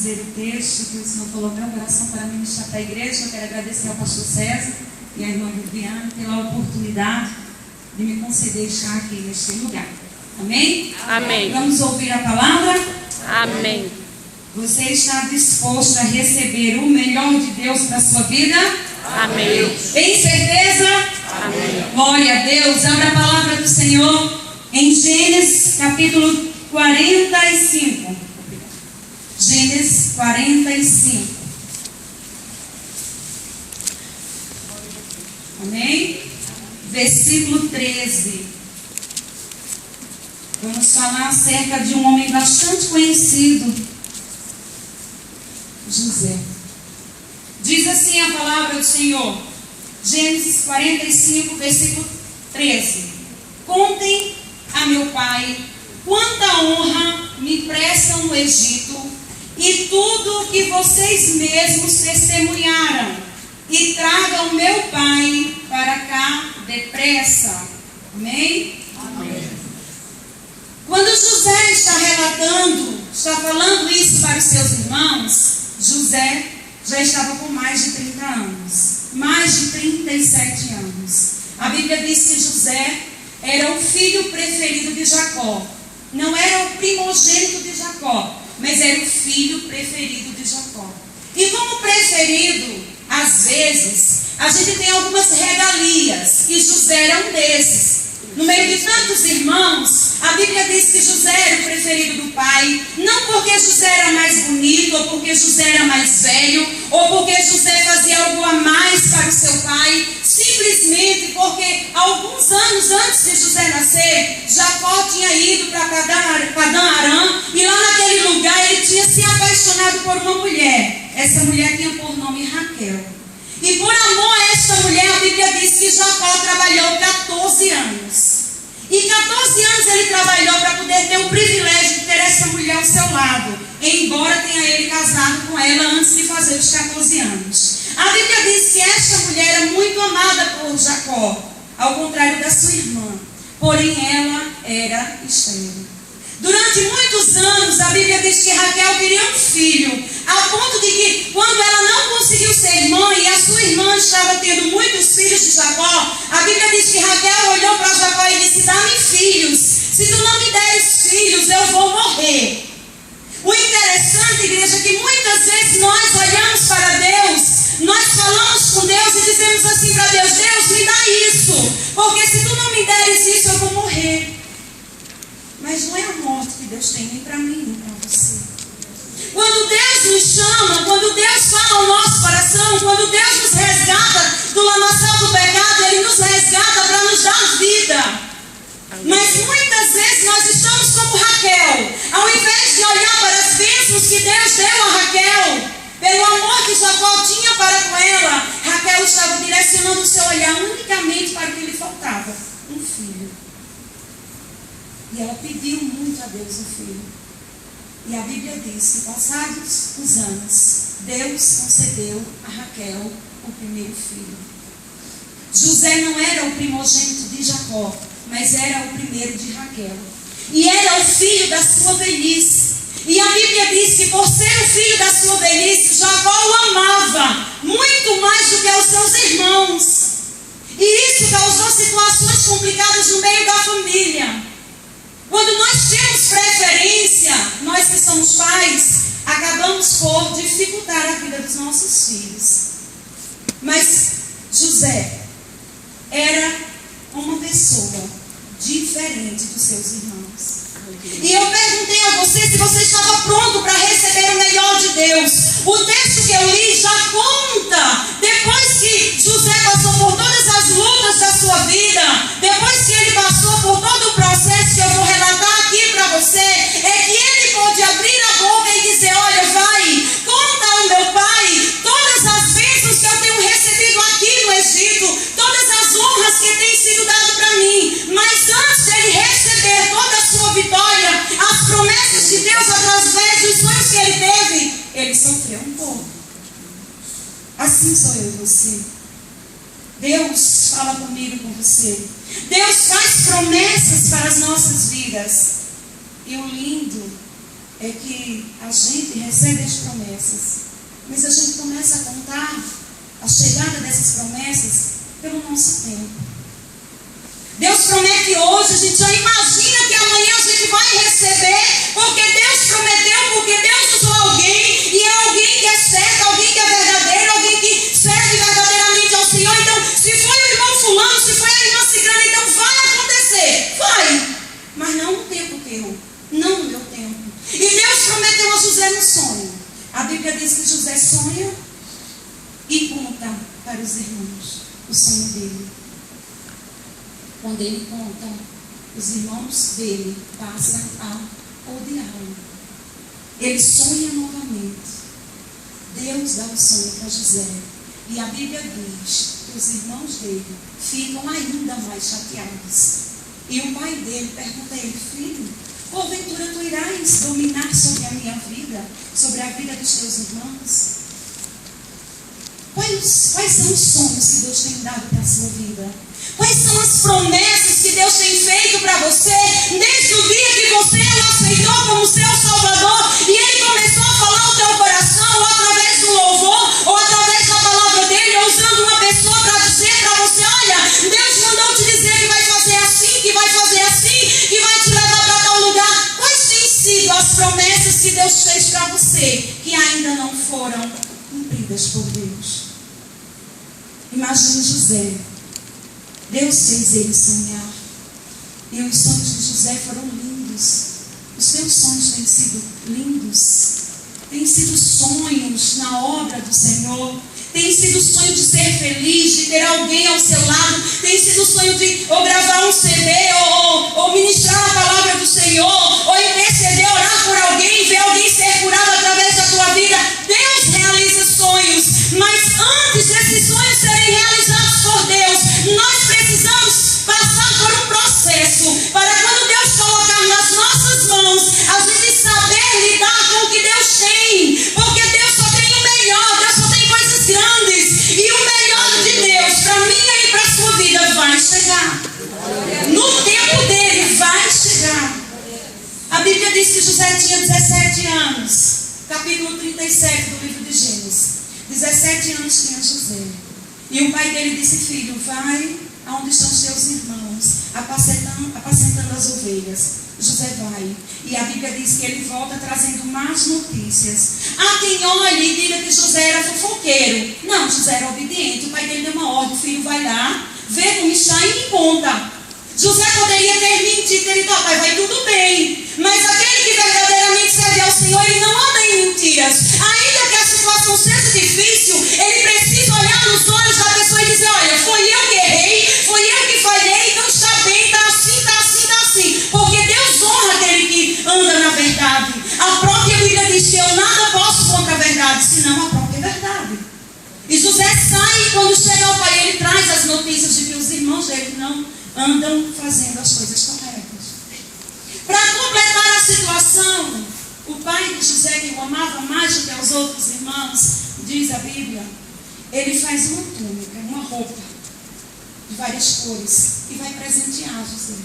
dizer o texto que o Senhor falou no meu coração para ministrar para a igreja. Eu quero agradecer ao pastor César e à irmã Viviane pela oportunidade de me conceder estar aqui neste lugar. Amém? Amém. Vamos ouvir a palavra? Amém. Você está disposto a receber o melhor de Deus para a sua vida? Amém. Tem certeza? Amém. Glória a Deus. Abra a palavra do Senhor em Gênesis capítulo 45. Gênesis 45. Amém? Versículo 13. Vamos falar acerca de um homem bastante conhecido, José. Diz assim a palavra do Senhor, Gênesis 45, versículo 13. Contem a meu pai quanta honra me prestam no Egito e tudo o que vocês mesmos testemunharam, e tragam meu pai para cá depressa. Amém? Amém. Quando José está falando isso para os seus irmãos, José já estava com mais de 30 anos, mais de 37 anos. A Bíblia diz que José era o filho preferido de Jacó. Não era o primogênito de Jacó, mas era o filho preferido de Jacó. E como preferido, às vezes, a gente tem algumas regalias, e José era um desses. No meio de tantos irmãos, a Bíblia diz que José era o preferido do pai, não porque José era mais bonito, ou porque José era mais velho, ou porque José fazia algo a mais para o seu pai, simplesmente porque alguns anos antes de José nascer, Jacó tinha ido para Padã-Arã, e lá naquele lugar ele tinha se apaixonado por uma mulher. Essa mulher tinha por nome Raquel. E por amor a esta mulher, a Bíblia diz que Jacó trabalhou 14 anos. E 14 anos ele trabalhou para poder ter o privilégio de ter essa mulher ao seu lado, embora tenha ele casado com ela antes de fazer os 14 anos. A Bíblia diz que esta mulher era muito amada por Jacó, ao contrário da sua irmã. Porém, ela era estéril. Durante muitos anos, a Bíblia diz que Raquel queria um filho, a ponto de que, quando ela não conseguiu ser mãe e a sua irmã estava tendo muitos filhos de Jacó, a Bíblia diz que Raquel olhou para Jacó e disse: dá-me filhos, se tu não me deres filhos, eu vou morrer. O interessante, igreja, é que muitas vezes nós olhamos para Deus, nós falamos com Deus e dizemos assim para Deus: Deus, me dá isso, porque se tu não me deres isso, eu vou morrer. Mas não é a morte que Deus tem nem para mim, nem para você. Quando Deus nos chama, quando Deus fala ao nosso coração, quando Deus nos resgata do lamaçal do pecado, Ele nos resgata para nos dar vida. Mas muitas vezes nós estamos como Raquel. Ao invés de olhar para as bênçãos que Deus deu a Raquel, pelo amor que Jacó tinha para com ela, Raquel estava direcionando o seu olhar unicamente para o que lhe faltava: um filho. E ela pediu muito a Deus um filho. E a Bíblia diz que, passados os anos, Deus concedeu a Raquel o primeiro filho. José não era o primogênito de Jacó, mas era o primeiro de Raquel. E era o filho da sua velhice. E a Bíblia diz que, por ser o filho da sua velhice, Jacó o amava muito mais do que aos seus irmãos. E isso causou situações complicadas no meio da família. Quando nós temos preferência, nós que somos pais, acabamos por dificultar a vida dos nossos filhos. Mas José era uma pessoa diferente dos seus irmãos. E eu perguntei a você se você estava pronto para receber o melhor de Deus. O texto que eu li já conta, depois que José passou por todas as lutas da sua vida, depois que ele passou por todo o processo que eu vou relatar aqui para você, é que ele pôde abrir a boca e dizer: olha, vai, conta ao meu pai todas as bênçãos que eu tenho recebido aqui no Egito, todas as honras que têm sido dadas para mim. Mas antes dele receber toda a sua vitória, as promessas de Deus através dos sonhos que ele teve, ele sofreu um pouco. Assim sou eu e você. Deus fala comigo e com você. Deus faz promessas para as nossas vidas. E o lindo é que a gente recebe as promessas, mas a gente começa a contar a chegada dessas promessas pelo nosso tempo. Deus promete hoje, a gente já imagina que amanhã a gente vai receber, porque Deus prometeu, porque Deus usou alguém, e é alguém que é certo, alguém que é verdadeiro, alguém que serve verdadeiramente ao Senhor. Então, se foi o irmão fulano, se foi a irmã ciclana, então vai acontecer, vai, mas não no tempo teu, não no meu tempo. E Deus prometeu a José no sonho. A Bíblia diz que José sonha e conta para os irmãos o sonho dele. Quando ele conta, os irmãos dele passam a odiá-lo. Ele sonha novamente. Deus dá o sonho para José. E a Bíblia diz que os irmãos dele ficam ainda mais chateados. E o pai dele pergunta a ele: filho, porventura tu irás dominar sobre a minha vida, sobre a vida dos teus irmãos? Quais são os sonhos que Deus tem dado para a sua vida? Quais são as promessas que Deus tem feito para você desde o dia que você o aceitou como seu Salvador e Ele começou a falar ao teu coração, ou através do louvor, ou através da palavra dEle, ou usando uma pessoa para dizer para você: olha, Deus mandou te dizer que vai fazer assim, que vai fazer assim, que vai te levar para tal lugar. Quais têm sido as promessas que Deus fez para você que ainda não foram cumpridas por Deus? Imagine José. Deus fez ele sonhar. E os sonhos de José foram lindos. Os teus sonhos têm sido lindos. Têm sido sonhos na obra do Senhor. Tem sido o sonho de ser feliz, de ter alguém ao seu lado. Tem sido o sonho de ou gravar um CD, ou ministrar a palavra do Senhor, ou interceder, orar por alguém, ver alguém ser curado através da tua vida. Deus realiza sonhos, mas antes desses sonhos serem realizados por Deus, nós precisamos passar por um processo para quando Deus colocar nas nossas mãos, a gente saber lidar com o que Deus tem, porque Deus só tem o melhor, Deus só tem coisas grandes, e o melhor de Deus para mim e para a sua vida vai chegar. No tempo dele vai chegar. A Bíblia diz que José tinha 17 anos, capítulo 37 do livro de Gênesis. 17 anos tinha José. E o pai dele disse: filho, vai aonde estão os teus irmãos, apacentando as ovelhas. José vai. E a Bíblia diz que ele volta trazendo más notícias. Há quem olhe e diga que José era fofoqueiro. Não, José era obediente. O pai dele deu uma ordem: filho, vai lá, vê como está e me conta. José poderia ter mentido, ele disse: pai, vai tudo bem. Mas aquele que verdadeiramente serve ao Senhor, ele não anda em mentiras. Ainda que a situação seja difícil, ele precisa olhar nos olhos da pessoa e dizer: olha, foi eu que errei, foi eu que falhei, não está bem, está assim, está assim, está assim. Porque Deus honra aquele que anda na verdade. A própria Bíblia diz que eu nada posso contra a verdade, senão a própria verdade. E José sai, e quando chega ao pai, ele traz as notícias de que os irmãos dele não andam fazendo as coisas corretas. Para completar a situação, o pai de José, que o amava mais do que aos outros irmãos, diz a Bíblia, ele faz uma túnica, uma roupa de várias cores e vai presentear José.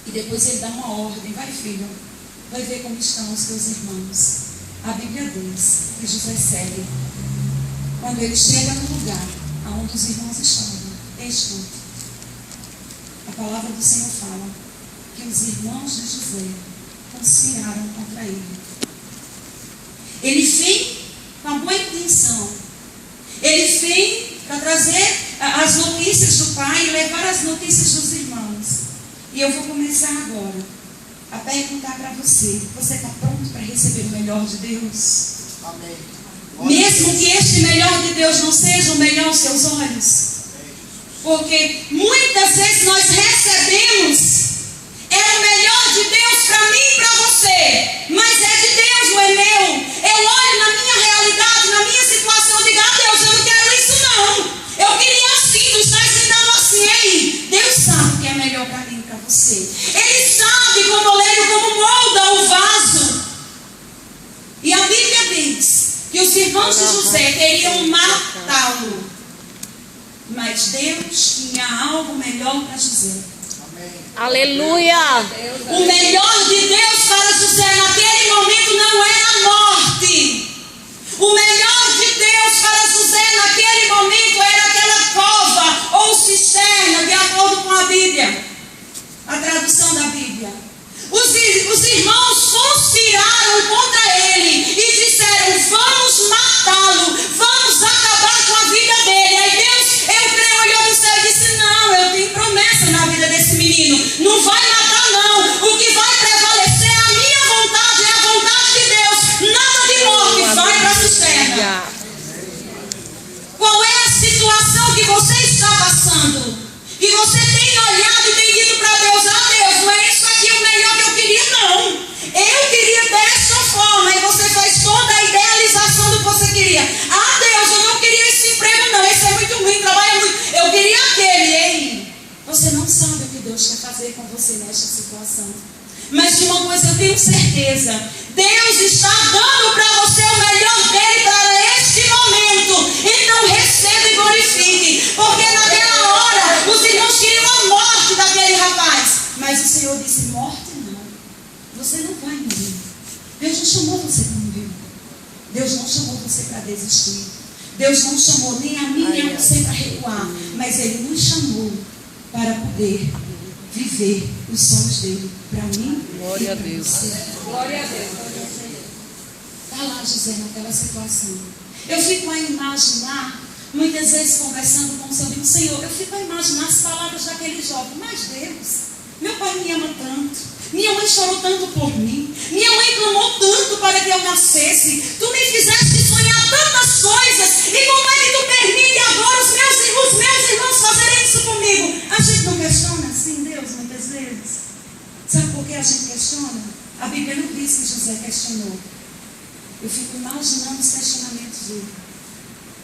E depois ele dá uma ordem: vai, filho, vai ver como estão os teus irmãos. A Bíblia diz que José segue. Quando ele chega no lugar onde os irmãos estavam, escute. A palavra do Senhor fala que os irmãos de José conspiraram contra ele. Ele vem com a boa intenção. Ele vem para trazer as notícias do pai e levar as notícias dos irmãos. E eu vou começar agora a perguntar para você: você está pronto para receber o melhor de Deus? Amém. Mesmo que este melhor de Deus não seja o melhor aos seus olhos. Porque muitas vezes nós recebemos o melhor de Deus para mim e para você, mas é de Deus, não é meu. Eu olho na minha realidade, na minha situação, eu digo: Deus, eu não quero isso não. Eu queria assim, tu estás me dando assim. Ei, Deus sabe o que é melhor para mim e para você. Ele sabe como oleiro, como molda o vaso. E a Bíblia diz que os irmãos de José queriam matá-lo, mas Deus tinha algo melhor para José. Aleluia! O melhor de Deus para José momento não era a morte. O melhor de Deus para José naquele momento era aquela cova ou cisterna, de acordo com a Bíblia, a tradução da Bíblia. Os irmãos conspiraram contra ele e disseram: vamos matá-lo, vamos acabar com a vida dele. Aí Deus, eu creio, olhou do céu e disse: não, eu tenho promessa na vida desse menino, não vai matar não, o que vai prevalecer é a minha vontade, é a vontade de Deus, nada de morte, vai para a cisterna. Qual é a situação que você está passando? Que você tem olhado e tem dito para Deus: ah, Deus, não é isso aqui o melhor que eu queria, não. Eu queria dessa forma. E você faz toda a idealização do que você queria. Ah, Deus, eu não queria esse emprego, não. Esse é muito ruim, trabalha muito. Eu queria aquele. Ei, você não sabe o que Deus quer fazer com você nesta situação. Mas de uma coisa eu tenho certeza: Deus está dando para você o melhor dele para este momento. Então receba e glorifique. Porque naquela hora os irmãos queriam a morte daquele rapaz. Mas o Senhor disse: morte não. Você não vai morrer. Deus não chamou você para morrer. Deus não chamou você para desistir. Deus não chamou nem a mim nem a você para recuar. Mas Ele nos chamou para poder viver os sonhos dele para mim. Glória a Deus. Glória a Deus. Está lá José naquela situação. Eu fico a imaginar, muitas vezes conversando com o seu amigo: Senhor, eu fico a imaginar as palavras daquele jovem: mas Deus, meu pai me ama tanto, minha mãe chorou tanto por mim, minha mãe clamou tanto para que eu nascesse, tu me fizeste sonhar tantas coisas, e como é que tu permite agora os meus irmãos fazerem isso comigo? A gente não questiona assim Deus muitas vezes. Sabe por que a gente questiona? A Bíblia não diz que José questionou. Eu fico imaginando os questionamentos dele.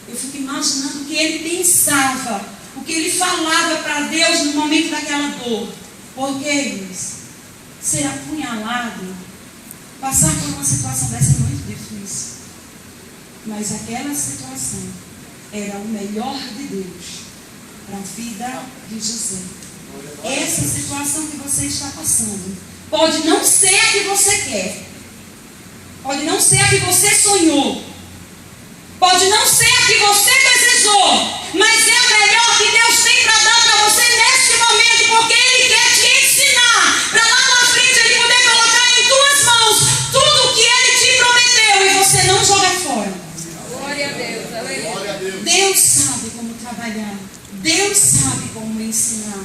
Eu fico imaginando o que ele pensava, o que ele falava para Deus no momento daquela dor. Porque, irmãos, ser apunhalado, passar por uma situação dessa é muito difícil. Mas aquela situação era o melhor de Deus para a vida de José. Essa situação que você está passando pode não ser a que você quer, pode não ser a que você sonhou, pode não ser a que você desejou, mas é a melhor que Deus tem para dar para você neste momento, porque Ele quer te ensinar para lá na frente Ele poder colocar em tuas mãos tudo o que Ele te prometeu e você não jogar fora. Glória a Deus. Aleluia. Deus sabe como trabalhar, Deus sabe como ensinar.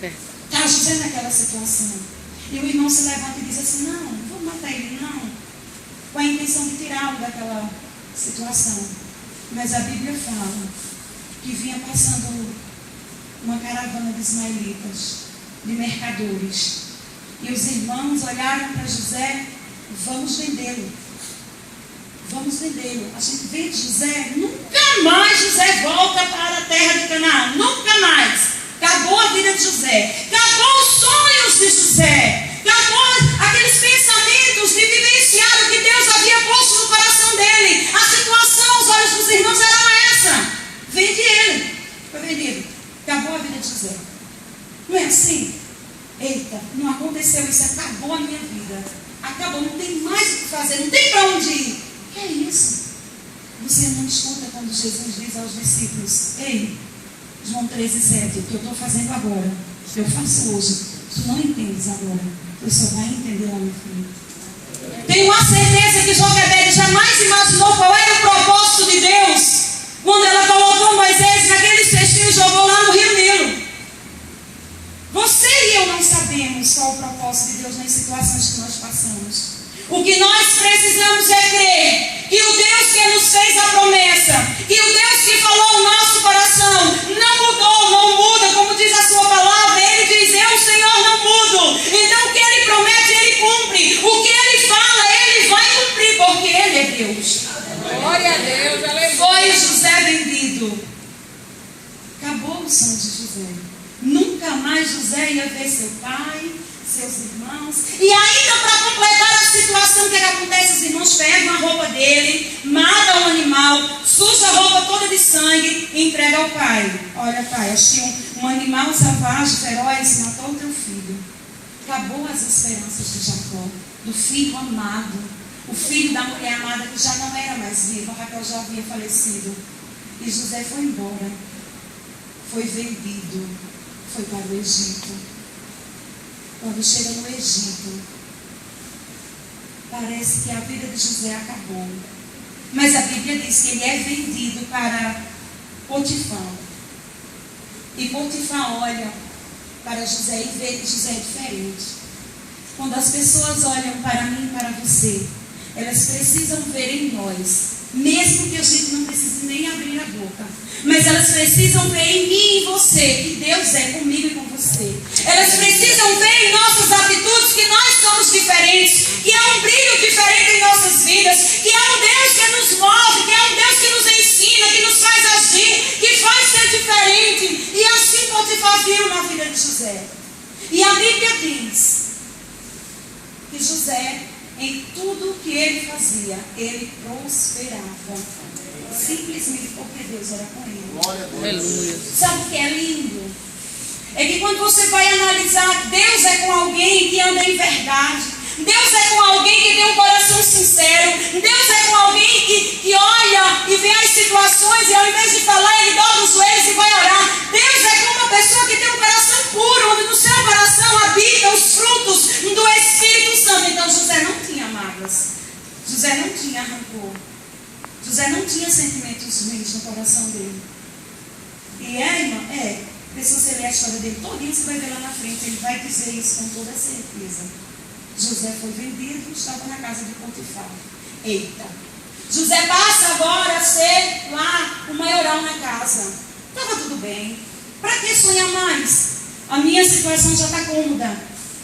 Está José naquela situação. E o irmão se levanta e diz assim: não, não vou matar ele não, com a intenção de tirá-lo daquela situação. Mas a Bíblia fala que vinha passando uma caravana de ismaelitas, de mercadores. E os irmãos olharam para José: vamos vendê-lo. Vamos vendê-lo. A gente vende José, nunca mais José volta para a terra de Canaã. Nunca mais. Acabou a vida de José. Acabou os sonhos de José. Acabou aqueles pensamentos de vivenciar o que Deus havia posto no coração dele. A situação aos olhos dos irmãos era essa: vende ele. Foi vendido. Acabou a vida de José. Não é assim? Eita, não aconteceu isso. Acabou a minha vida. Acabou, não tem mais o que fazer. Não tem para onde ir. Que é isso? Você não escuta quando Jesus diz aos discípulos: ei, João 13:7, o que eu estou fazendo agora, eu faço hoje, tu não entendes agora, tu só vai entender lá no fim. Tenho a certeza que Joquebede jamais imaginou qual era o propósito de Deus quando ela colocou Moisés naquele cestinho e jogou lá no Rio Nilo. Você e eu não sabemos qual é o propósito de Deus nas situações que nós passamos. O que nós precisamos é crer que o Deus que nos fez a promessa, que o Deus que falou o nosso coração, não mudou, não muda, como diz a sua palavra. Ele diz: eu, Senhor, não mudo. Então o que Ele promete, Ele cumpre. O que Ele fala, Ele vai cumprir, porque Ele é Deus. Glória a Deus. Aleluia. Foi José vendido. Acabou o sonho de José. Nunca mais José ia ver seu pai, seus irmãos. E ainda para completar a situação, o que acontece? Os irmãos pegam a roupa dele, matam o animal, suja a roupa toda de sangue e entrega ao pai. Olha, pai, acho que um animal selvagem, feroz, matou o teu filho. Acabou as esperanças de Jacó. do filho amado, o filho da mulher amada que já não era mais viva. Raquel já havia falecido. E José foi embora, foi vendido, foi para o Egito. Quando chega no Egito, parece que a vida de José acabou. Mas a Bíblia diz que ele é vendido para Potifar. E Potifar olha para José e vê que José é diferente. Quando as pessoas olham para mim e para você, elas precisam ver em nós, mesmo que a gente não precise nem abrir a boca, mas elas precisam ver em mim e em você que Deus é comigo e com você. Elas precisam ver em nossas atitudes que nós somos diferentes, que há um brilho diferente em nossas vidas, que há um Deus que nos move, que há um Deus que nos ensina, que nos faz agir, que faz ser diferente. E assim Potifar viu na vida de José. E a Bíblia diz que José, em tudo que ele fazia, ele prosperava. Simplesmente porque Deus era com ele. Aleluia. Sabe o que é lindo? É que quando você vai analisar, Deus é com alguém que anda em verdade. Deus é com alguém que tem um coração sincero. Deus é com alguém que olha e vê as situações e ao invés de falar, ele dobra os joelhos e vai orar. Deus é com uma pessoa que tem um coração puro, onde no seu coração habitam os frutos do Espírito Santo. Então José não tinha mágoas. José não tinha rancor. José não tinha sentimentos ruins no coração dele. E irmã? Se você ler a história dele todinha, você vai ver lá na frente. Ele vai dizer isso com toda certeza. José foi vendido e estava na casa de Potifar. Eita! José passa agora a ser lá o maioral na casa. Estava tudo bem. Para que sonhar mais? A minha situação já está cômoda.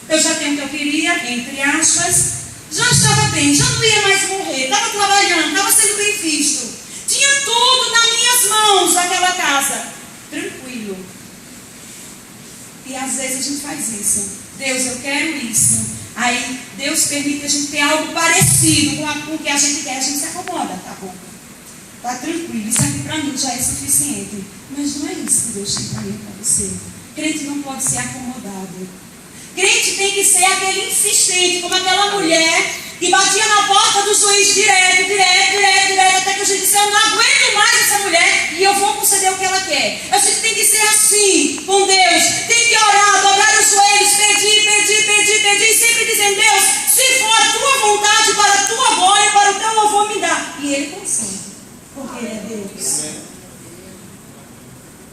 Eu já tenho o que eu queria, entre aspas. Já estava bem, já não ia mais morrer. Estava trabalhando, estava sendo bem visto. Tinha tudo nas minhas mãos naquela casa. Tranquilo. E às vezes a gente faz isso. Deus, eu quero isso. Aí Deus permite a gente ter algo parecido com o que a gente quer. A gente se acomoda, tá bom? Tá tranquilo, isso aqui para mim já é suficiente. Mas não é isso que Deus tem para mim e para você. Crente não pode ser acomodado. Crente tem que ser aquele insistente, como aquela mulher que batia na porta do juiz direto, até que o juiz disse, eu não aguento mais essa mulher e eu vou conceder o que ela quer. A gente tem que ser assim com Deus, tem que orar, dobrar os joelhos, pedir, e sempre dizendo, Deus, se for a tua vontade, para a tua glória, para o teu louvor, me dá. E ele concede, porque ele é Deus.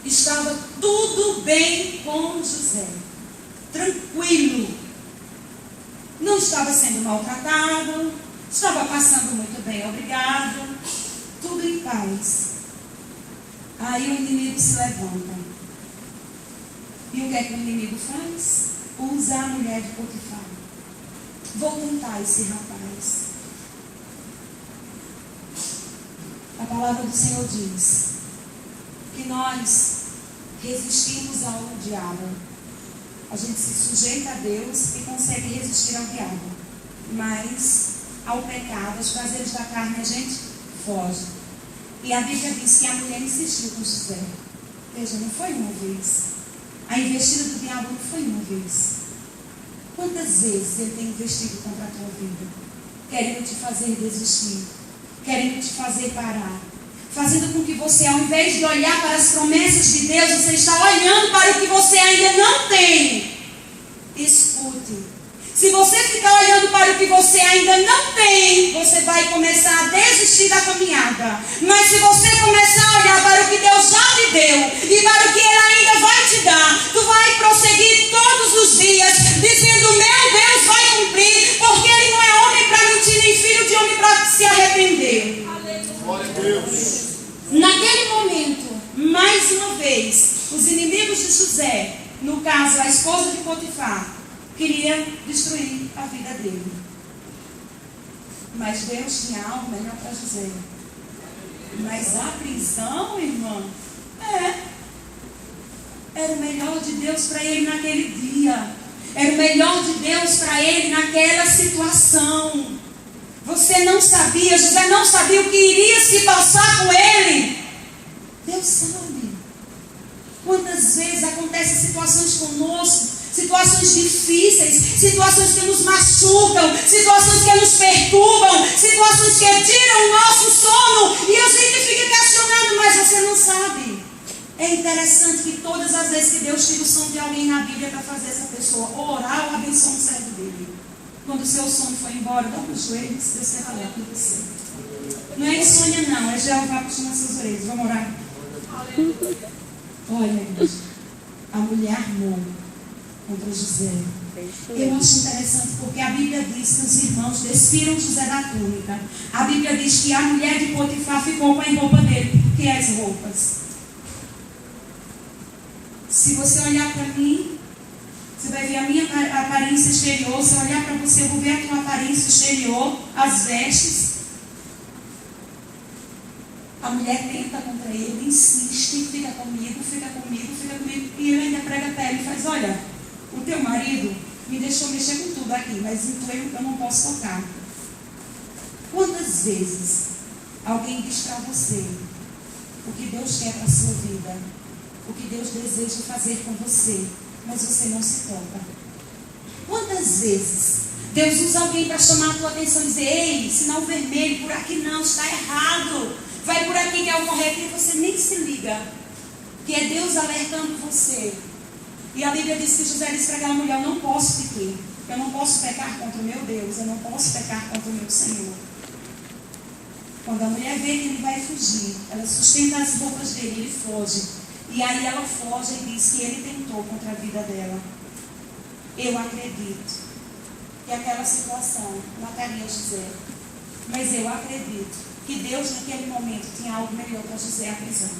Estava tudo bem com José, tranquilo. Não estava sendo maltratado, estava passando muito bem, obrigado, tudo em paz. Aí o inimigo se levanta. E o que é que o inimigo faz? Usa a mulher de Potifar. Vou tentar esse rapaz. A palavra do Senhor diz que nós resistimos ao diabo. A gente se sujeita a Deus e consegue resistir ao diabo. Mas ao pecado, aos prazeres da carne, a gente foge. E a Bíblia diz que a mulher insistiu com José. Veja, não foi uma vez. A investida do diabo não foi uma vez. Quantas vezes ele tem investido contra a tua vida? Querendo te fazer desistir. Querendo te fazer parar. Fazendo com que você, ao invés de olhar para as promessas de Deus, você está olhando para o que você ainda não tem. Escute. Se você ficar olhando para o que você ainda não tem, você vai começar a desistir da caminhada. Mas se você começar a olhar para o que Deus já te deu e para o que Ele ainda vai te dar, tu vai prosseguir todos os dias, dizendo, meu Deus vai cumprir, porque Ele não é homem para mentir, nem filho de homem para se arrepender. Glória a Deus. Naquele momento, mais uma vez, os inimigos de José, no caso a esposa de Potifar, queriam destruir a vida dele. Mas Deus tinha algo melhor para José. Mas a prisão, irmã, era o melhor de Deus para ele naquele dia. Era o melhor de Deus para ele naquela situação. Você não sabia, José não sabia o que iria se passar com ele. Deus sabe. Quantas vezes acontecem situações conosco, situações difíceis, situações que nos machucam, situações que nos perturbam, situações que tiram o nosso sono, e a gente fica questionando, mas você não sabe. É interessante que todas as vezes que Deus tira o sono de alguém na Bíblia para fazer essa pessoa orar ou abençoar um servo dele. Quando o seu sono foi embora, dobra os joelhos, Deus quer falar com você. Não é insônia não, é Jeová puxando as suas orelhas. Vamos orar? Olha, igreja, a mulher armou contra José. Eu acho interessante porque a Bíblia diz que os irmãos despiram José da túnica. A Bíblia diz que a mulher de Potifar ficou com a roupa dele. O que é as roupas? Se você olhar para mim, você vai ver a minha aparência exterior. Se eu olhar para você, eu vou ver a tua aparência exterior, as vestes. A mulher tenta contra ele, insiste, fica comigo. E ele ainda prega para ele e faz, olha, o teu marido me deixou mexer com tudo aqui, mas em tu eu não posso tocar. Quantas vezes alguém diz para você o que Deus quer para a sua vida, o que Deus deseja fazer com você, mas você não se toca? Quantas vezes Deus usa alguém para chamar a tua atenção e dizer, ei, sinal vermelho, por aqui não, está errado, vai por aqui que é o correto, e você nem se liga, que é Deus alertando você. E a Bíblia diz que José disse para aquela mulher, eu não posso pedir, eu não posso pecar contra o meu Deus, eu não posso pecar contra o meu Senhor. Quando a mulher vê que ele vai fugir, ela sustenta as roupas dele, ele foge. E aí ela foge e diz que ele tentou contra a vida dela. Eu acredito que aquela situação mataria José. Mas eu acredito que Deus naquele momento tinha algo melhor para José, a prisão.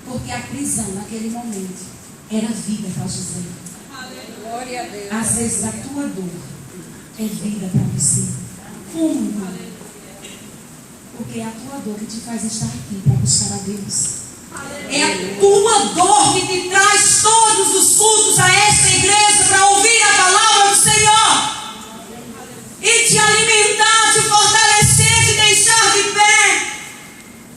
Porque a prisão naquele momento era vida para José. Glória a Deus. Às vezes a tua dor é vida para você. Como? Porque é a tua dor que te faz estar aqui para buscar a Deus. É a tua dor que te traz todos os cultos a esta igreja para ouvir a palavra do Senhor. E te alimentar, te fortalecer, te deixar de pé.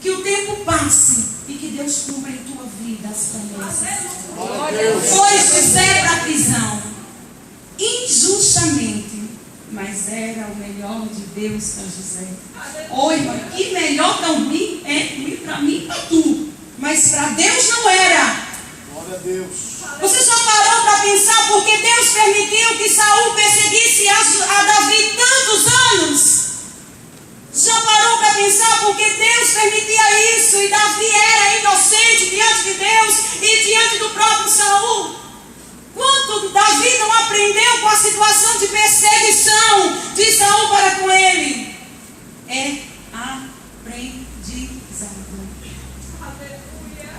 Que o tempo passe e que Deus cumpra em tua vida as promessas. Foi José para a prisão, injustamente, mas era o melhor de Deus para José. Oi, irmão, que melhor tão ruim é para mim e para tu, mas para Deus não era. Glória a Deus. Você só parou para pensar porque Deus permitiu que Saul perseguisse a Davi tantos anos? Já parou para pensar porque Deus permitia isso e Davi era inocente diante de Deus e diante do próprio Saul? Quanto Davi não aprendeu com a situação de perseguição de Saul para com ele? É aprendizado.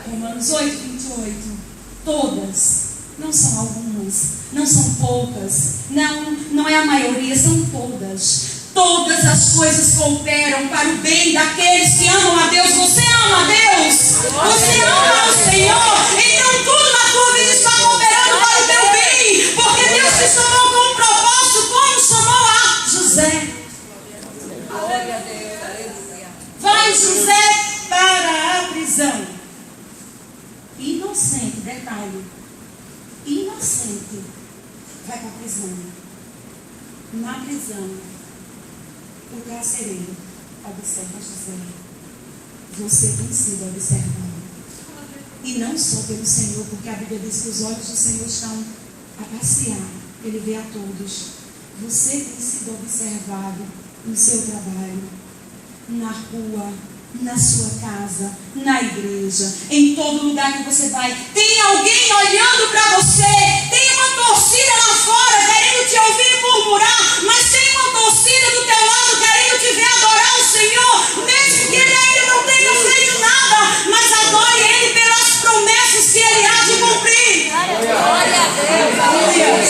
Romanos 8, 28. Todas, não são algumas, não são poucas, não é a maioria, são todas. Todas as coisas cooperam para o bem daqueles que amam a Deus. Você ama a Deus? Você ama o Senhor? Então tudo na tua vida está cooperando para o teu bem, porque Deus te chamou com um propósito, como chamou a José. Glória a Deus. Aleluia. Vai José para a prisão. Inocente, detalhe. Inocente. Vai para a prisão. Na prisão, o carcereiro observa José. Você tem sido observado. E não só pelo Senhor, porque a Bíblia diz que os olhos do Senhor estão a passear. Ele vê a todos. Você tem sido observado no seu trabalho, na rua, na sua casa, na igreja, em todo lugar que você vai. Tem alguém olhando para você. Tem uma torcida lá fora querendo te ouvir murmurar, mas tem uma torcida do teu lado querendo te ver adorar o Senhor, mesmo que ele ainda não tenha feito nada, mas adore ele pelas promessas que ele há de cumprir. Glória a Deus.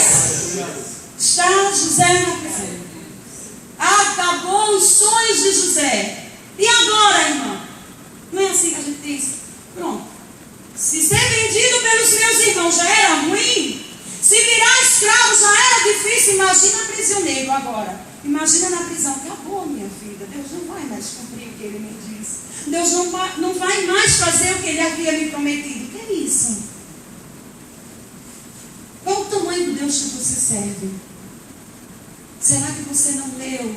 Está José na prisão. Acabou os sonhos de José. E agora, irmão? Não é assim que a gente diz? Pronto. Se ser vendido pelos meus irmãos já era ruim, se virar escravo já era difícil, imagina prisioneiro agora. Imagina na prisão. Acabou, minha vida. Deus não vai mais cumprir o que ele me disse. Deus não vai mais fazer o que ele havia me prometido. O que é isso? Deus que você serve? Será que você não leu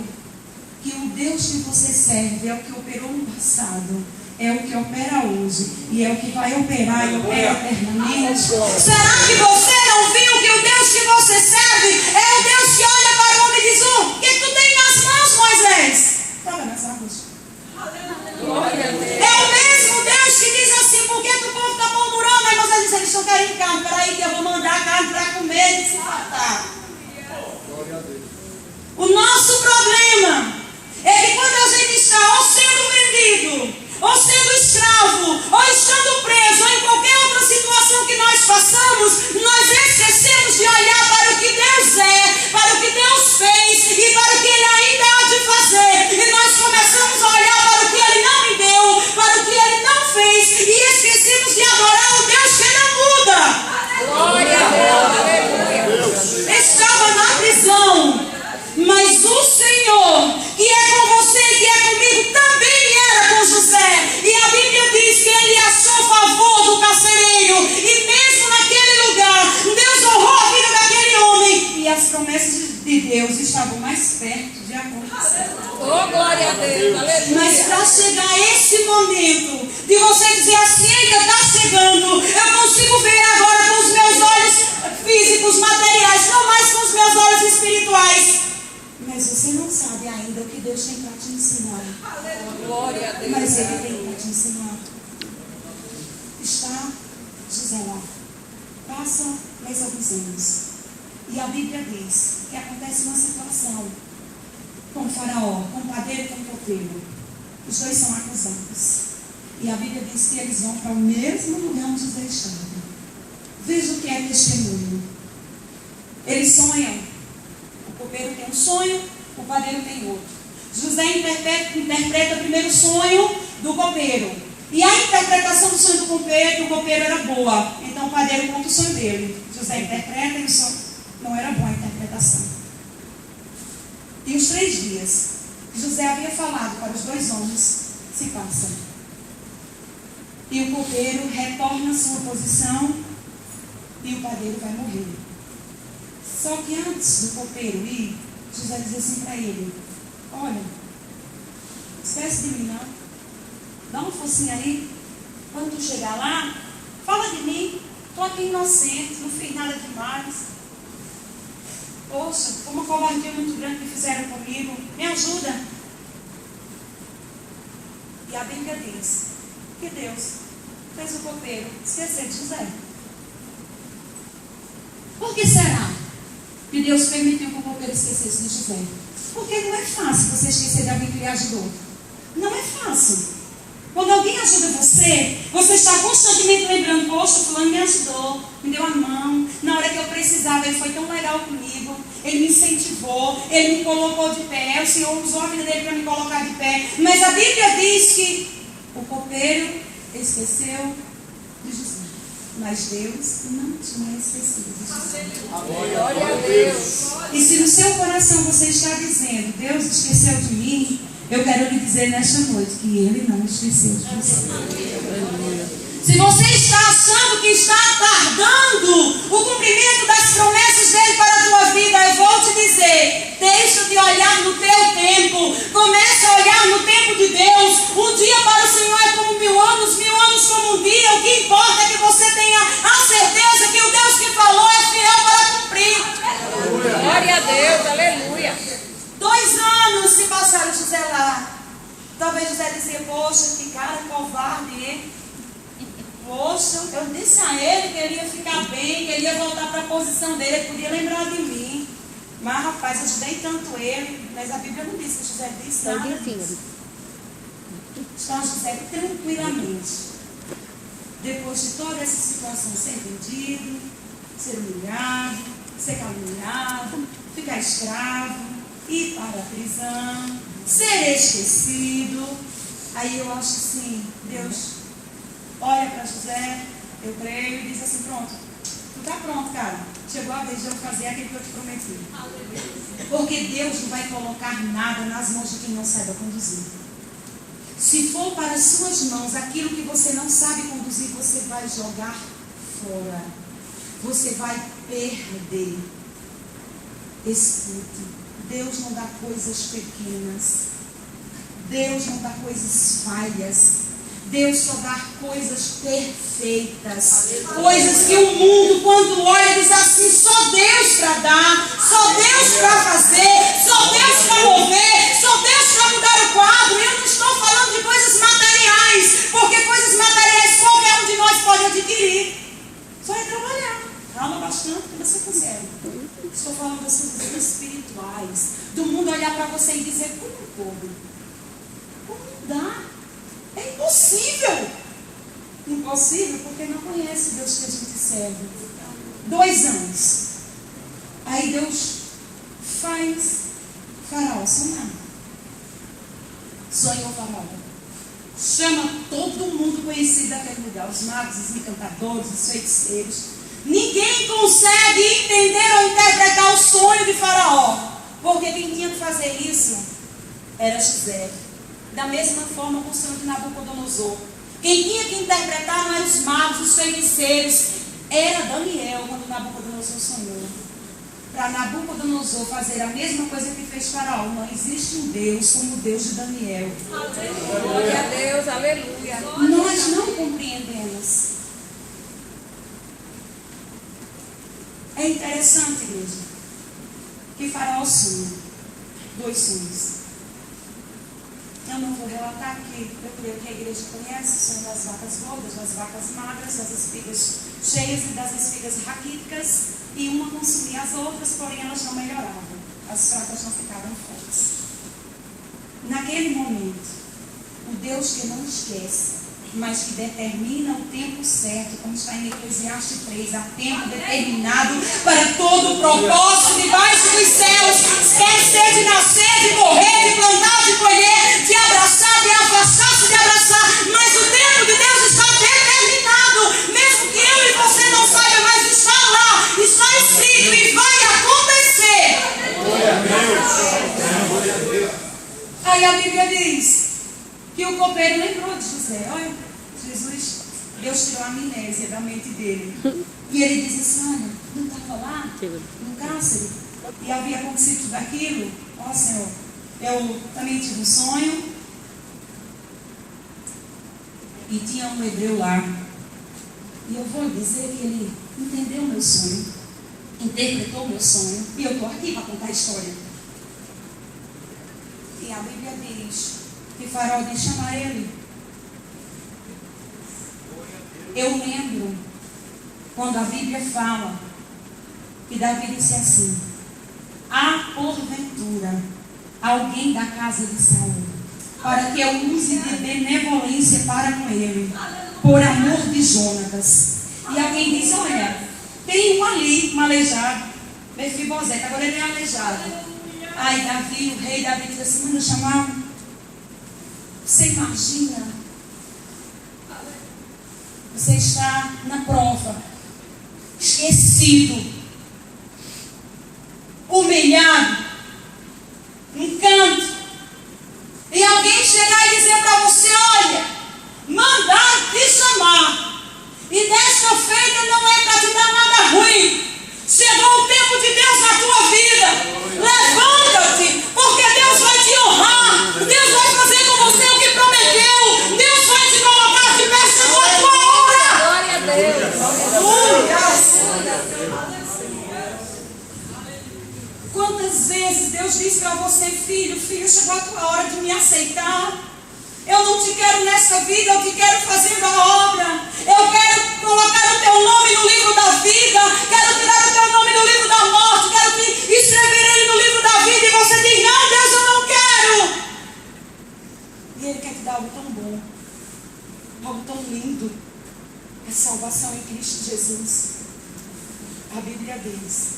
que o Deus que você serve é o que operou no passado, é o que opera hoje e é o que vai operar e opera eternamente? Será que você não viu que o Deus que você serve é o Deus que olha para o homem e diz: o que tu tem nas mãos, Moisés? Toca nas águas. É o mesmo Deus que diz assim: por que o povo está murmurando? Aí Moisés diz: eles estão querendo carne, peraí que eu vou mandar carne para comer e se matar. O nosso problema é que quando a gente está ou sendo vendido, ou sendo escravo, ou estando preso, ou em qualquer outra situação que nós passamos, nós esquecemos de olhar para o que Deus é, para o que Deus fez e para o que Ele ainda há de fazer. E nós começamos a olhar para o que Ele não me deu, para o que Ele não fez, e esquecemos de adorar o Deus que não muda. Glória a Deus, aleluia. Estava na prisão, mas o Senhor, que é com você e que é comigo, também era com José. E a Bíblia diz que ele achou favor do carcereiro. E mesmo naquele lugar, Deus honrou a vida daquele homem. E as promessas de Deus estavam mais perto de acontecer. Oh, glória a Deus, aleluia. Mas para chegar a esse momento, de você dizer assim: ainda está chegando, eu consigo ver agora com os meus olhos físicos, materiais, não mais com os meus olhos espirituais. Mas você não sabe ainda o que Deus tem para te ensinar. Glória a Deus. Mas Ele tem para te ensinar. Está José lá. Passa mais alguns anos. E a Bíblia diz que acontece uma situação com o faraó, com o padeiro e com o copeiro. Os dois são acusados. E a Bíblia diz que eles vão para o mesmo lugar onde José estava. Veja o que é testemunho. Eles sonham. O copeiro tem um sonho, o padeiro tem outro. José interpreta o primeiro sonho do copeiro. E a interpretação do sonho do copeiro era boa. Então o padeiro conta o sonho dele. José interpreta e o sonho não era boa a interpretação. E os 3 dias que José havia falado para os 2 homens se passam. E o copeiro retorna à sua posição e o padeiro vai morrer. Só que antes do copeiro ir, José diz assim para ele: olha, esquece de mim não. Dá uma forcinha aí. Quando tu chegar lá, fala de mim. Estou aqui inocente, não fiz nada demais. Poxa, foi uma covardia muito grande que fizeram comigo. Me ajuda. E a Bíblia diz que Deus fez o copeiro esquecer de José. Por que será que Deus permitiu que o copeiro esquecesse de José? Porque não é fácil você esquecer de alguém que lhe ajudou. Não é fácil. Quando alguém ajuda você, você está constantemente lembrando: poxa, fulano me ajudou, me deu a mão. Na hora que eu precisava, ele foi tão legal comigo. Ele me incentivou, ele me colocou de pé. O Senhor usou a vida dele para me colocar de pé. Mas a Bíblia diz que o copeiro esqueceu de José. Mas Deus não tinha esquecido de José. Glória a Deus. E se no seu coração você está dizendo: Deus esqueceu de mim, eu quero lhe dizer nesta noite que Ele não esqueceu de você. Se você está achando que está tardando o cumprimento das promessas dele para a tua vida, eu vou te dizer: deixa de olhar no teu tempo, comece a olhar no tempo de Deus. Um dia para o Senhor é como 1000 anos, 1000 anos como um dia. O que importa é que você tenha a certeza que o Deus que falou é fiel para cumprir. Glória a Deus, aleluia. 2 anos se passaram José lá. Talvez José dizia: poxa, que cara covarde, hein? Poxa, eu disse a ele que ele ia ficar bem, que ele ia voltar para a posição dele, ele podia lembrar de mim. Mas rapaz, eu ajudei tanto ele. Mas a Bíblia não disse que José disse nada disso. Está José tranquilamente, depois de toda essa situação, ser vendido, ser humilhado, ser caluniado, ficar escravo, ir para a prisão, ser esquecido. Aí eu acho assim: Deus olha para José, eu creio, e diz assim: pronto, tu está pronto, cara. Chegou a vez de eu fazer aquilo que eu te prometi. Porque Deus não vai colocar nada nas mãos de quem não saiba conduzir. Se for para as suas mãos aquilo que você não sabe conduzir, você vai jogar fora. Você vai perder. Escute, Deus não dá coisas pequenas. Deus não dá coisas falhas. Deus só dá coisas perfeitas. Coisas que o mundo, quando olha, diz assim: só Deus para dar, só Deus para fazer, só Deus para mover, só Deus para mudar o quadro. Eu não estou falando de coisas materiais, porque coisas materiais qualquer um de nós pode adquirir. Só é trabalhar. Calma bastante que você consegue. Estou falando das coisas espirituais. Do mundo olhar para você e dizer: como pode? Como dá? É impossível. Impossível porque não conhece Deus que a gente serve. 2 anos. Aí Deus faz Faraó sonhar. Sonhou Faraó. Chama todo mundo conhecido daquele lugar. Os magos, os encantadores, os feiticeiros. Ninguém consegue entender ou interpretar o sonho de Faraó. Porque quem tinha que fazer isso era José. Da mesma forma com o sonho de Nabucodonosor. Quem tinha que interpretar não eram os magos, os feiticeiros. Era Daniel quando Nabucodonosor sonhou. Para Nabucodonosor fazer a mesma coisa que fez Faraó. Não existe um Deus como o Deus de Daniel. Glória a Deus, aleluia. Nós não compreendemos. É interessante, igreja, que Faraó sonha 2 sonhos. Eu não vou relatar aqui, eu creio que a igreja conhece o sonho das vacas gordas, das vacas magras, das espigas cheias e das espigas raquíticas, e uma consumia as outras, porém elas não melhoravam, as fracas não ficavam fortes. Naquele momento, o Deus que não esquece, mas que determina o tempo certo, como está em Eclesiastes 3, há tempo determinado para todo o propósito debaixo dos céus, quer ser de nascer, de morrer, de plantar, de colher, de abraçar, de afastar-se, de abraçar, mas o tempo de Deus está determinado, mesmo que eu e você não saiba, mas está lá, está escrito e vai acontecer. Glória a Deus. Glória a Deus. Aí a Bíblia diz que o copeiro lembrou de José. Olha, Jesus, Deus tirou a amnésia da mente dele. E ele disse assim: olha, não estava lá no cárcere e havia acontecido tudo aquilo? Ó Senhor, eu também tive um sonho e tinha um hebreu lá. E eu vou dizer que ele entendeu o meu sonho, interpretou o meu sonho, e eu estou aqui para contar a história. E a Bíblia diz que Faraó diz: chamar ele. Eu lembro quando a Bíblia fala que Davi disse assim: há porventura alguém da casa de Saul, para que eu use de benevolência para com ele, por amor de Jonatas. E alguém diz: olha, tem um ali, um aleijado, Mefibosete, agora ele é aleijado. Aí Davi, o rei Davi, diz assim: manda chamar. Você imagina? Você está na prova, esquecido, humilhado, num canto, e alguém chegar e dizer para você: olha, mandar te chamar, e desta feita não é para te dar nada ruim. Chegou o tempo de Deus na tua vida. Levanta-te, porque Deus vai te honrar. Deus vai fazer com você o que prometeu. Deus vai te colocar de pé, chegou a tua hora. Glória a Deus. Quantas vezes Deus diz para você: filho, chegou a tua hora de me aceitar. Eu não te quero nessa vida, eu te quero fazendo a obra. Eu quero colocar o teu nome no livro da vida. Quero tirar o teu nome do livro da morte. Quero te escrever ele no livro da vida. E você diz: não, Deus, eu não quero. E Ele quer te dar algo tão bom, algo tão lindo. É salvação em Cristo Jesus. A Bíblia diz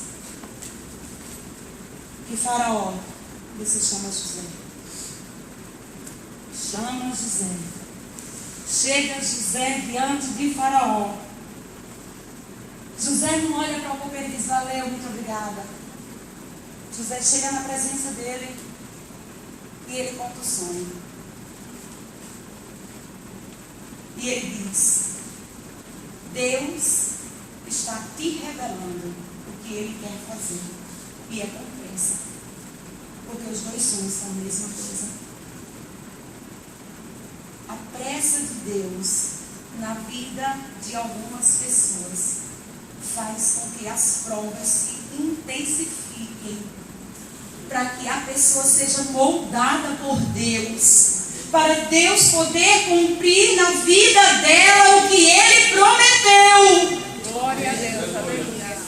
que Faraó disse: chama José. Chama José. Chega José diante de Faraó. José não olha para o copeiro e diz: valeu, muito obrigada. José chega na presença dele e ele conta o sonho. E ele diz: Deus está te revelando o que Ele quer fazer. E é concreto. pressa. Porque os dois sonhos são a mesma coisa. A pressa de Deus na vida de algumas pessoas faz com que as provas se intensifiquem, para que a pessoa seja moldada por Deus, para Deus poder cumprir na vida dela o que Ele prometeu. Glória a Deus, aleluia.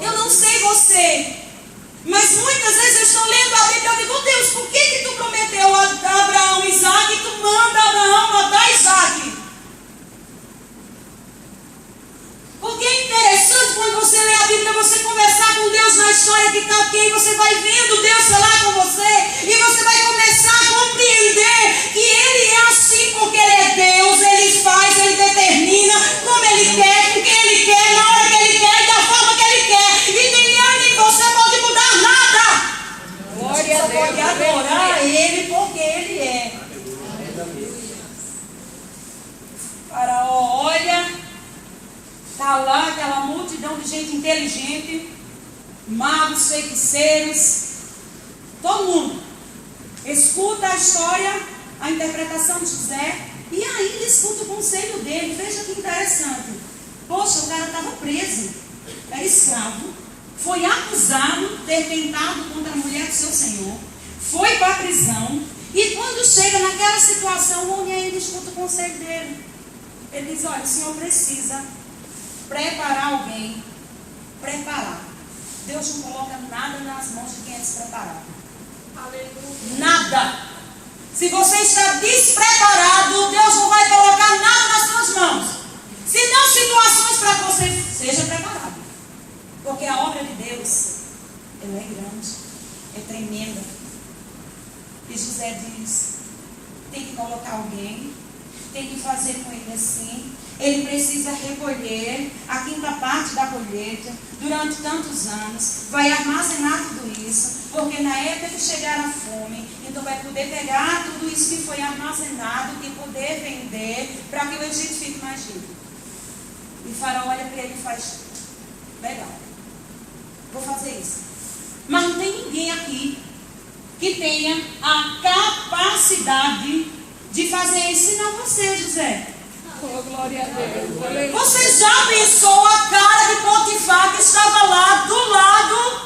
Eu não sei você, mas muitas vezes eu estou lendo a Bíblia e eu digo, Deus, por que tu prometeu a Abraão Isaac e tu manda Abraão matar Isaac? Porque é interessante quando você lê a Bíblia, você conversar com Deus na história que está aqui, e você vai vendo Deus falar com você, e você vai começar a compreender que Ele é assim porque Ele é Deus, Ele faz, Ele determina como Ele quer, com quem Ele quer, na hora que Ele quer e da forma que Ele quer. E ninguém nem você pode mudar nada. Glória a Você Deus, pode adorar aleluia. Ele porque Ele é. Faraó olha, está lá aquela multidão de gente inteligente, magos, feiticeiros, todo mundo escuta a história, a interpretação de José e ainda escuta o conselho dele. Veja que interessante. Poxa, o cara estava preso, era escravo, foi acusado de ter tentado contra a mulher do seu senhor, foi para a prisão e quando chega naquela situação, o homem ainda escuta o conselho dele. Ele diz, olha, o senhor precisa preparar alguém, preparar. Deus não coloca nada nas mãos de quem é despreparado. Aleluia. Nada. Se você está despreparado, Deus não vai colocar nada nas suas mãos. Se não situações para que você seja preparado. Porque a obra de Deus, ela é grande, é tremenda. E José diz, tem que colocar alguém, tem que fazer com ele assim. Ele precisa recolher a quinta parte da colheita durante tantos anos, vai armazenar tudo isso, porque na época que chegar a fome, então vai poder pegar tudo isso que foi armazenado e poder vender para que o Egito fique mais rico. E Faraó olha para ele e faz, legal, vou fazer isso. Mas não tem ninguém aqui que tenha a capacidade de fazer isso, senão você, José. Oh, glória a Deus, aleluia. Você já pensou a cara de Potifar que estava lá do lado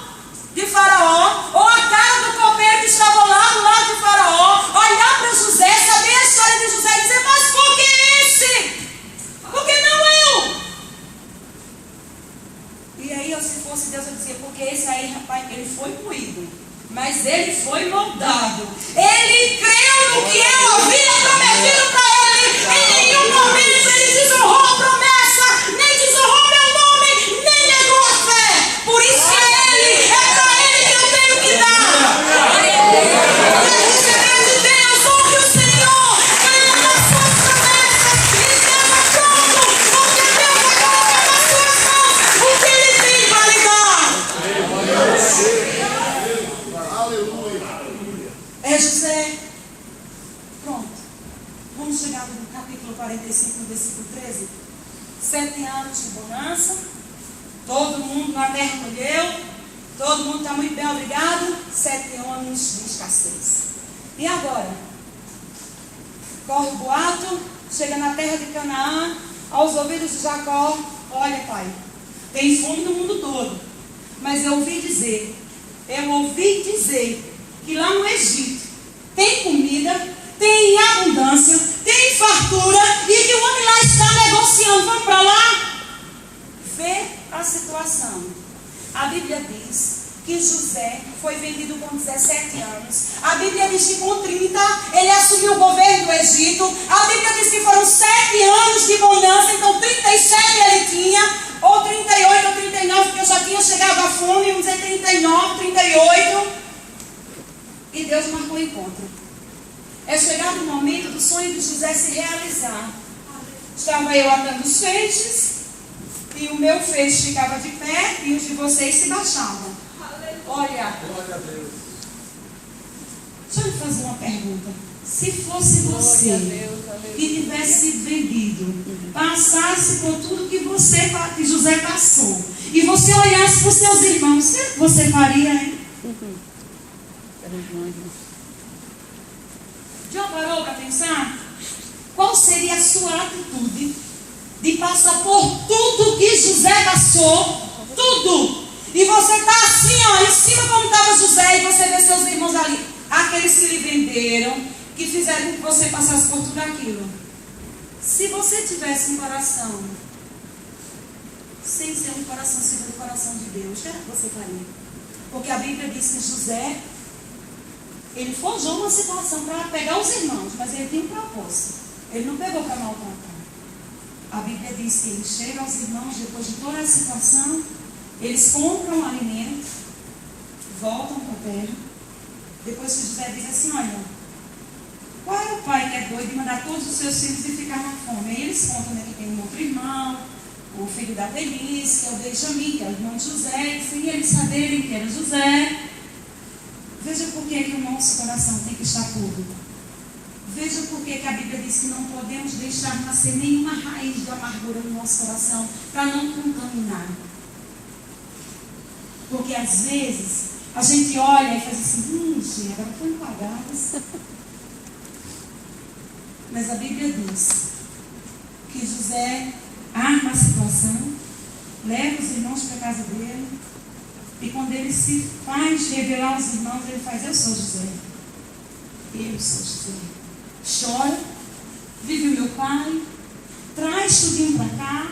de Faraó? Ou a cara do copeiro que estava lá do lado de Faraó? Olhar para José, saber a história de José e dizer, mas por que esse? Por que não eu? E aí, se fosse Deus, eu dizia, porque esse aí, rapaz, ele foi moído, mas ele foi moldado. Ele creu no que eu havia prometido para ele. Em nenhum momento ele desonrou a promessa, nem desonrou meu nome, nem negou a fé. Por isso que ele, é para ele que eu tenho que dar. Quer receber de Deus, honre o Senhor, creia nas suas promessas e esteja pronto, porque Deus vai colocar nas suas mãos o que ele tem para lhe dar. Aleluia. É José. Pronto. Vamos chegar no capítulo 45, no versículo 13. 7 anos de bonança. Todo mundo na terra colheu. Todo mundo está muito bem, obrigado. 7 anos de escassez. E agora? Corre o boato. Chega na terra de Canaã. Aos ouvidos de Jacó. Olha, pai, tem fome no mundo todo. Mas eu ouvi dizer que lá no Egito tem comida, tem abundância, tem fartura e que o homem lá está negociando. Vamos para lá? Vê a situação. A Bíblia diz que José foi vendido com 17 anos. A Bíblia diz que com 30 ele assumiu o governo do Egito. A Bíblia diz que foram 7 anos de bonança, então 37 ele tinha, ou 38 ou 39, porque eu já tinha chegado à fome, vamos dizer 39, 38. E Deus marcou o encontro. É chegado o momento do sonho de José se realizar. Estava eu atando os feixes, e o meu feixe ficava de pé, e os de vocês se baixavam. Olha, Glória a Deus. deixa eu lhe fazer uma pergunta. Se fosse você que tivesse sido vendido, passasse por tudo que José passou, e você olhasse para os seus irmãos, o que você faria, hein? Já parou para pensar? Qual seria a sua atitude de passar por tudo que José passou? Tudo! E você está assim, ó, em cima como estava José, e você vê seus irmãos ali, aqueles que lhe venderam, que fizeram com que você passasse por tudo aquilo. Se você tivesse um coração, sem ser um coração segundo o coração de Deus, o que era que você faria? Porque a Bíblia diz que José, ele forjou uma situação para pegar os irmãos, mas ele tinha um propósito. Ele não pegou para maltratar. A Bíblia diz que ele chega aos irmãos, depois de toda a situação, eles compram um alimento, voltam para a terra. Depois que José diz assim, olha, qual é o pai que é doido de mandar todos os seus filhos e ficar na fome? Aí eles contam, né, que tem um outro irmão, o filho da Benícia, que é o Benjamim, que é o irmão de José, e eles saberem que era José. Veja por que o nosso coração tem que estar puro. Veja por que a Bíblia diz que não podemos deixar nascer nenhuma raiz de amargura no nosso coração, para não contaminar. Porque às vezes a gente olha e faz assim, gente, agora foram pagadas. Mas a Bíblia diz que José arma a situação, leva os irmãos para a casa dele, e quando ele se faz revelar aos irmãos, ele faz, eu sou José. Eu sou José. Chora, vive o meu pai, traz tudinho para cá,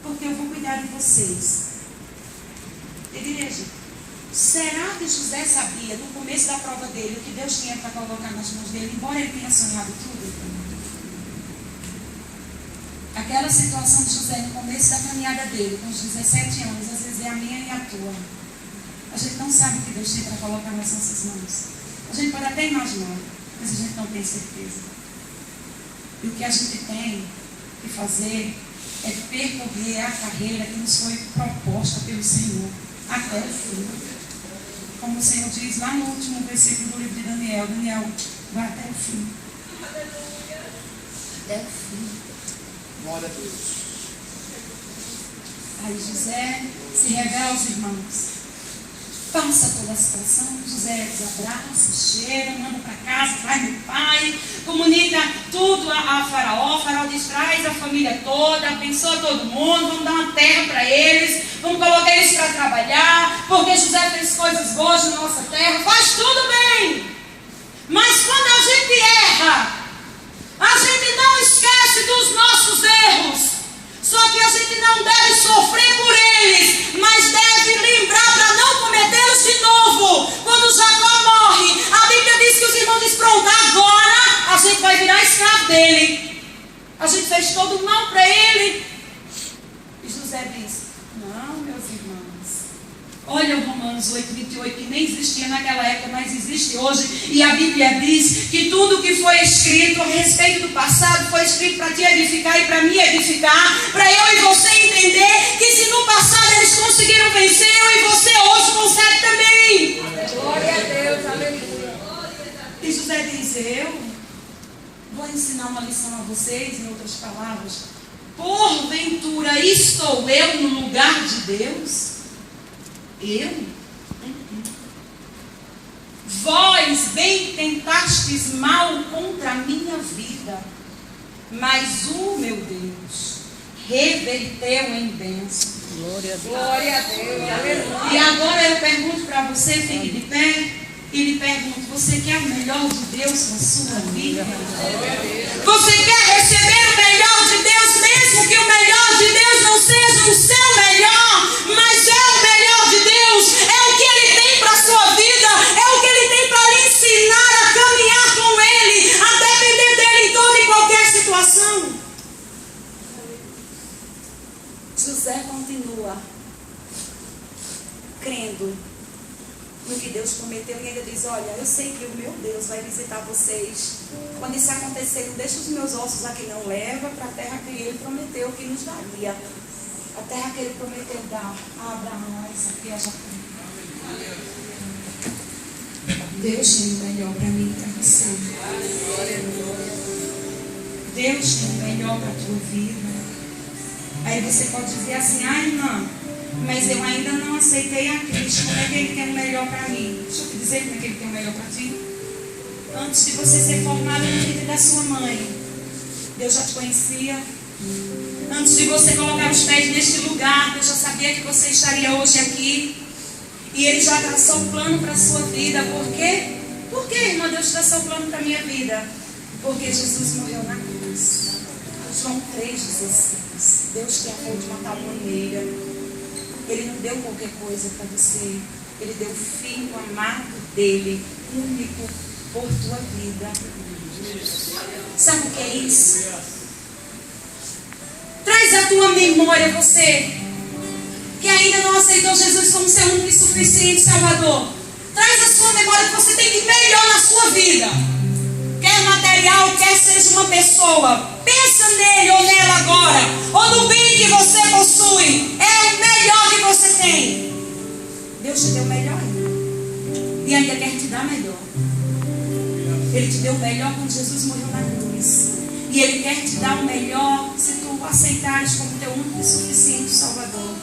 porque eu vou cuidar de vocês. Igreja, será que José sabia, no começo da prova dele, o que Deus tinha para colocar nas mãos dele, embora ele tenha sonhado tudo? Aquela situação de José no começo da caminhada dele, com os 17 anos, às vezes é a minha e a tua. A gente não sabe o que Deus tem para colocar nas nossas mãos. A gente pode até imaginar, mas a gente não tem certeza. E o que a gente tem que fazer é percorrer a carreira que nos foi proposta pelo Senhor até o fim. Como o Senhor diz lá no último versículo do livro de Daniel, Daniel, vai até o fim. Até o fim. Glória a Deus. Aí José se revela aos irmãos. Passa toda a situação, José desabraça, cheira, manda para casa, traz meu pai, comunica tudo a Faraó. O Faraó diz, traz a família toda, abençoa todo mundo, vamos dar uma terra para eles, vamos colocar eles para trabalhar, porque José fez coisas boas na nossa terra, faz tudo bem. Mas quando a gente erra, a gente não esquece dos nossos erros. Só que a gente não deve sofrer por eles, mas deve lembrar para não cometê-los de novo. Quando Jacó morre, a Bíblia diz que os irmãos dizem, pronto, agora a gente vai virar escravo dele. A gente fez todo o mal para ele. E José diz, não, meus irmãos. Olha o Romanos 8:28, que nem existia naquela época, mas existe hoje. E a Bíblia diz que tudo que foi escrito a respeito do passado foi escrito para te edificar e para me edificar, para eu e você entender que se no passado eles conseguiram vencer, eu e você hoje consegue também. Glória a Deus, aleluia. E José diz, eu vou ensinar uma lição a vocês, em outras palavras. Porventura estou eu no lugar de Deus? Eu? Vós bem tentastes mal contra a minha vida, mas o meu Deus reverteu em bênção. Glória a Deus. Glória a Deus, aleluia. E agora eu pergunto para você, fique de pé, e lhe pergunto, você quer o melhor de Deus na sua vida? Você quer receber o melhor de Deus, mesmo que o melhor de Deus não seja o seu melhor, mas é o melhor de Deus, é o que Ele tem para a sua vida, é o que Ele tem para lhe ensinar a caminhar com Ele, a depender dEle em toda e qualquer situação. José continua crendo no que Deus prometeu, e ele diz, olha, eu sei que o meu Deus vai visitar vocês. Quando isso acontecer, não deixa os meus ossos aqui, não, leva para a terra que ele prometeu que nos daria. A terra que ele prometeu dar a Abraão, a Isaac e a Jacó. Deus tem o melhor para mim e para você. Deus tem o melhor para a tua vida. Aí você pode dizer assim, ai, irmã, mas eu ainda não aceitei a Cristo, como é que Ele quer o melhor para mim? Deixa eu te dizer como é que Ele tem o melhor para ti. Antes de você ser formada no ventre da sua mãe, Deus já te conhecia. Antes de você colocar os pés neste lugar, Deus já sabia que você estaria hoje aqui. E Ele já traçou um plano para a sua vida. Por quê? Por que, irmã, Deus traçou um plano para a minha vida? Porque Jesus morreu na cruz. João 3,16. Deus te amou de uma tal maneira. Ele não deu qualquer coisa para você. Ele deu o Filho amado dele, único, por tua vida. Sabe o que é isso? Traz à tua memória você que ainda não aceitou Jesus como seu único e suficiente Salvador. Traz à sua memória que você tem de melhor na sua vida. Quer material, quer seja uma pessoa. Pensa nele ou nela agora. Ou no bem que você possui. É o melhor que você tem. Deus te deu o melhor ainda. E ainda quer te dar melhor. Ele te deu o melhor quando Jesus morreu na cruz. E Ele quer te dar o melhor se tu o aceitares como teu único e suficiente Salvador.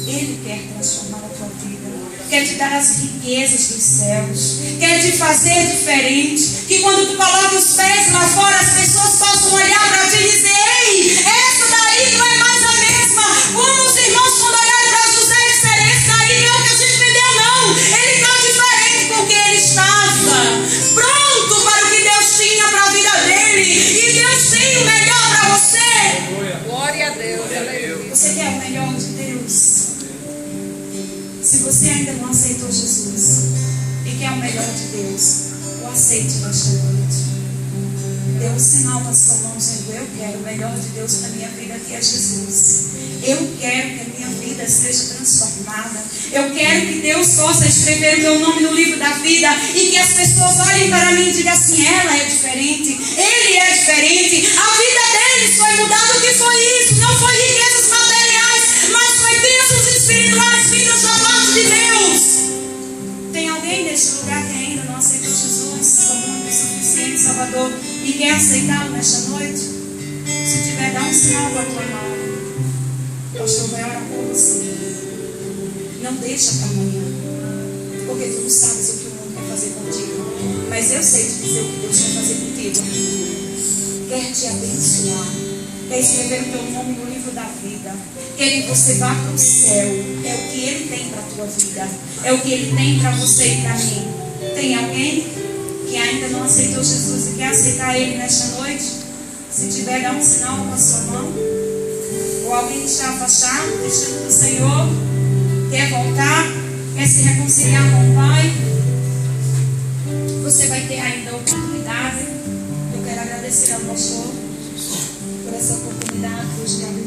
Ele quer transformar a tua vida. Quer te dar as riquezas dos céus. Quer te fazer diferente. Que quando tu coloca os pés lá fora, as pessoas possam olhar para ti e dizer: ei, essa daí não é mais a mesma. Como os irmãos quando olharem para José e disserem: esse daí não é o que a gente vendeu, não. Ele está diferente porque ele estava pronto para o que Deus tinha para a vida dele. E Deus tem o melhor para você. Glória a Deus. Aleluia. Você quer o melhor de Deus? Se você ainda não aceitou Jesus e quer o melhor de Deus, o aceite nesta noite. Dê um sinal com a sua mão dizendo: eu quero o melhor de Deus para a minha vida, que é Jesus. Eu quero que a minha vida seja transformada. Eu quero que Deus possa escrever o meu nome no livro da vida e que as pessoas olhem para mim e digam assim: ela é diferente, ele é diferente. A vida deles foi mudada. O que foi isso? Não foi riquezas materiais, mas foi bênçãos espirituais vindas da parte de Deus. Tem alguém neste lugar que ainda não aceitou Jesus como único e suficiente Salvador e quer aceitá-lo nesta noite? Se tiver, dá um sinal com a tua mão. O pastor vai orar por você. Não deixa para amanhã, porque tu não sabes o que o mundo quer fazer contigo. Mas eu sei te dizer o que Deus quer fazer contigo. Quer te abençoar. Quer escrever o teu nome no livro da vida. Quer que você vá para o céu. É o que Ele tem para a tua vida. É o que Ele tem para você e para mim. Tem alguém que ainda não aceitou Jesus e quer aceitar Ele nesta noite? Se tiver, dá um sinal com a sua mão. Ou alguém que está afastado, deixando do Senhor, quer voltar, quer se reconciliar com o Pai, você vai ter ainda a oportunidade. Eu quero agradecer ao pastor por essa oportunidade. Deus te abençoe.